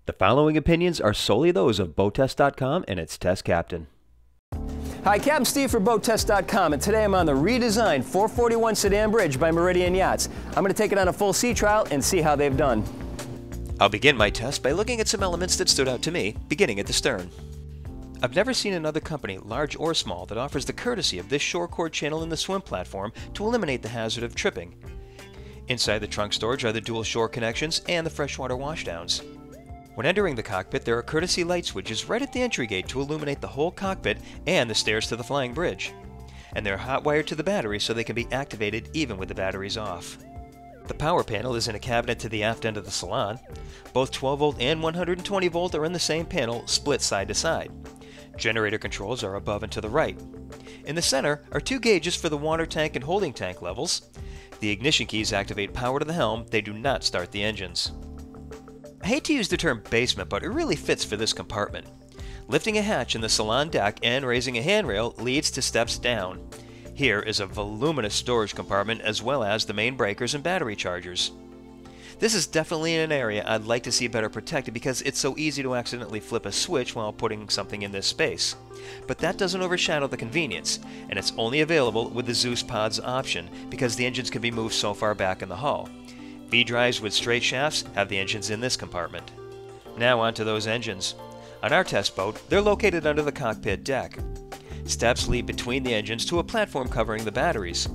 The following opinions are solely those of BoatTEST.com and its test captain. Hi, Captain Steve for BoatTEST.com, and today I'm on the redesigned 441 Sedan bridge by Meridian Yachts. I'm going to take it on a full sea trial and see how they've done. I'll begin my test by looking at some elements that stood out to me, beginning at the stern. I've never seen another company, large or small, that offers the courtesy of this shore cord channel in the swim platform to eliminate the hazard of tripping. Inside the trunk storage are the dual shore connections and the freshwater washdowns. When entering the cockpit, there are courtesy light switches right at the entry gate to illuminate the whole cockpit and the stairs to the flying bridge. And they're hot wired to the battery so they can be activated even with the batteries off. The power panel is in a cabinet to the aft end of the salon. Both 12 volt and 120 volt are in the same panel, split side to side. Generator controls are above and to the right. In the center are two gauges for the water tank and holding tank levels. The ignition keys activate power to the helm, they do not start the engines. I hate to use the term basement, but it really fits for this compartment. Lifting a hatch in the salon deck and raising a handrail leads to steps down. Here is a voluminous storage compartment as well as the main breakers and battery chargers. This is definitely an area I'd like to see better protected because it's so easy to accidentally flip a switch while putting something in this space. But that doesn't overshadow the convenience, and it's only available with the Zeus pods option because the engines can be moved so far back in the hull. V-drives with straight shafts have the engines in this compartment. Now onto those engines. On our test boat, they're located under the cockpit deck. Steps lead between the engines to a platform covering the batteries.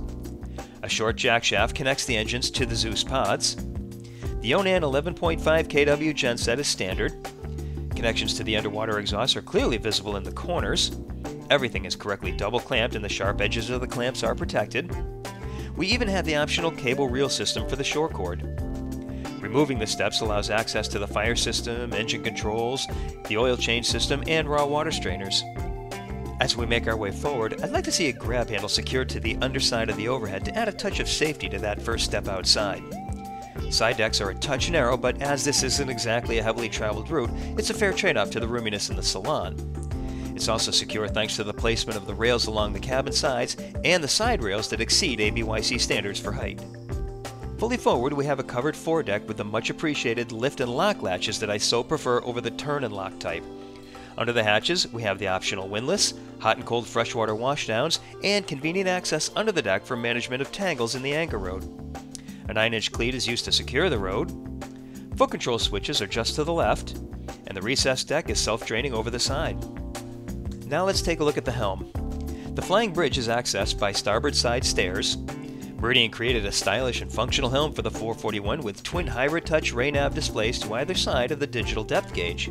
A short jack shaft connects the engines to the Zeus pods. The Onan 11.5 kW genset is standard. Connections to the underwater exhaust are clearly visible in the corners. Everything is correctly double clamped and the sharp edges of the clamps are protected. We even have the optional cable reel system for the shore cord. Removing the steps allows access to the fire system, engine controls, the oil change system, and raw water strainers. As we make our way forward, I'd like to see a grab handle secured to the underside of the overhead to add a touch of safety to that first step outside. Side decks are a touch narrow, but as this isn't exactly a heavily traveled route, it's a fair trade-off to the roominess in the salon. It's also secure thanks to the placement of the rails along the cabin sides and the side rails that exceed ABYC standards for height. Fully forward, we have a covered foredeck with the much appreciated lift and lock latches that I so prefer over the turn and lock type. Under the hatches, we have the optional windlass, hot and cold freshwater washdowns, and convenient access under the deck for management of tangles in the anchor rode. A 9-inch cleat is used to secure the rode. Foot control switches are just to the left, and the recessed deck is self-draining over the side. Now let's take a look at the helm. The flying bridge is accessed by starboard side stairs. Meridian created a stylish and functional helm for the 441 with twin hybrid touch ray nav displays to either side of the digital depth gauge.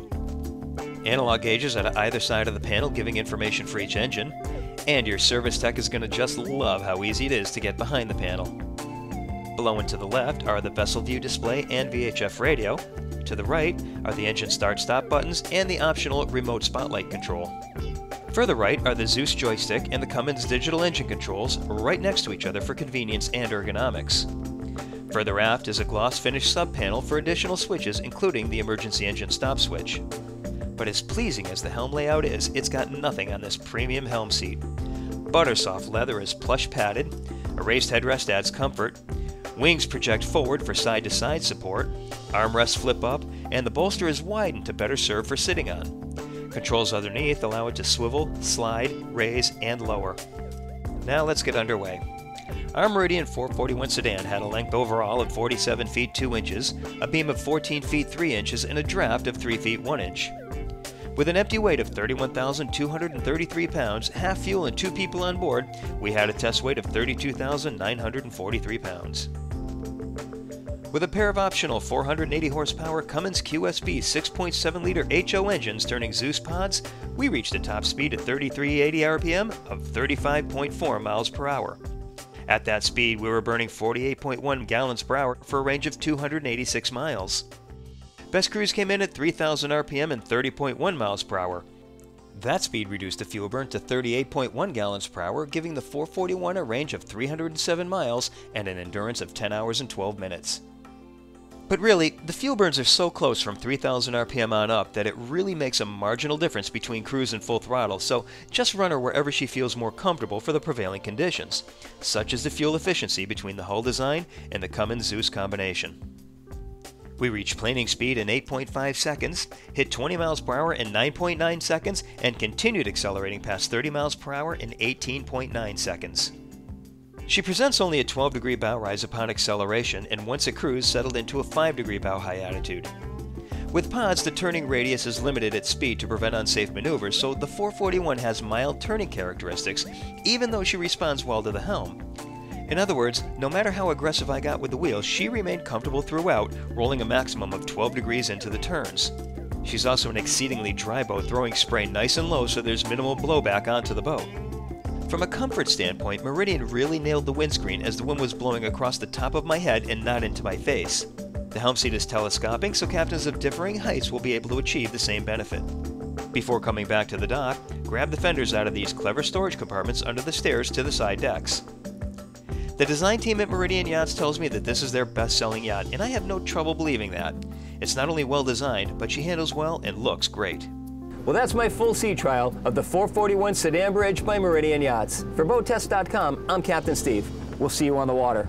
Analog gauges at either side of the panel giving information for each engine, and your service tech is going to just love how easy it is to get behind the panel. Below and to the left are the vessel view display and VHF radio. To the right are the engine start-stop buttons and the optional remote spotlight control. Further right are the Zeus joystick and the Cummins digital engine controls right next to each other for convenience and ergonomics. Further aft is a gloss finish sub-panel for additional switches including the emergency engine stop switch. But as pleasing as the helm layout is, it's got nothing on this premium helm seat. Buttersoft leather is plush padded, a raised headrest adds comfort, wings project forward for side-to-side support, armrests flip up, and the bolster is widened to better serve for sitting on. Controls underneath allow it to swivel, slide, raise, and lower. Now let's get underway. Our Meridian 441 Sedan had a length overall of 47 feet 2 inches, a beam of 14 feet 3 inches, and a draft of 3 feet 1 inch. With an empty weight of 31,233 pounds, half fuel and 2 people on board, we had a test weight of 32,943 pounds. With a pair of optional 480 horsepower Cummins QSB 6.7-liter HO engines turning Zeus pods, we reached a top speed at 3380 RPM of 35.4 miles per hour. At that speed, we were burning 48.1 gallons per hour for a range of 286 miles. Best cruise came in at 3,000 RPM and 30.1 miles per hour. That speed reduced the fuel burn to 38.1 gallons per hour, giving the 441 a range of 307 miles and an endurance of 10 hours and 12 minutes. But really, the fuel burns are so close from 3,000 RPM on up that it really makes a marginal difference between cruise and full throttle, so just run her wherever she feels more comfortable for the prevailing conditions. Such is the fuel efficiency between the hull design and the Cummins Zeus combination. We reached planing speed in 8.5 seconds, hit 20 miles per hour in 9.9 seconds, and continued accelerating past 30 miles per hour in 18.9 seconds. She presents only a 12-degree bow rise upon acceleration, and once at cruise settled into a 5-degree bow high attitude. With pods, the turning radius is limited at speed to prevent unsafe maneuvers, so the 441 has mild turning characteristics, even though she responds well to the helm. In other words, no matter how aggressive I got with the wheel, she remained comfortable throughout, rolling a maximum of 12 degrees into the turns. She's also an exceedingly dry boat, throwing spray nice and low so there's minimal blowback onto the boat. From a comfort standpoint, Meridian really nailed the windscreen as the wind was blowing across the top of my head and not into my face. The helm seat is telescoping, so captains of differing heights will be able to achieve the same benefit. Before coming back to the dock, grab the fenders out of these clever storage compartments under the stairs to the side decks. The design team at Meridian Yachts tells me that this is their best-selling yacht, and I have no trouble believing that. It's not only well designed, but she handles well and looks great. Well, that's my full sea trial of the 441 Sedan Bridge by Meridian Yachts. For BoatTEST.com, I'm Captain Steve. We'll see you on the water.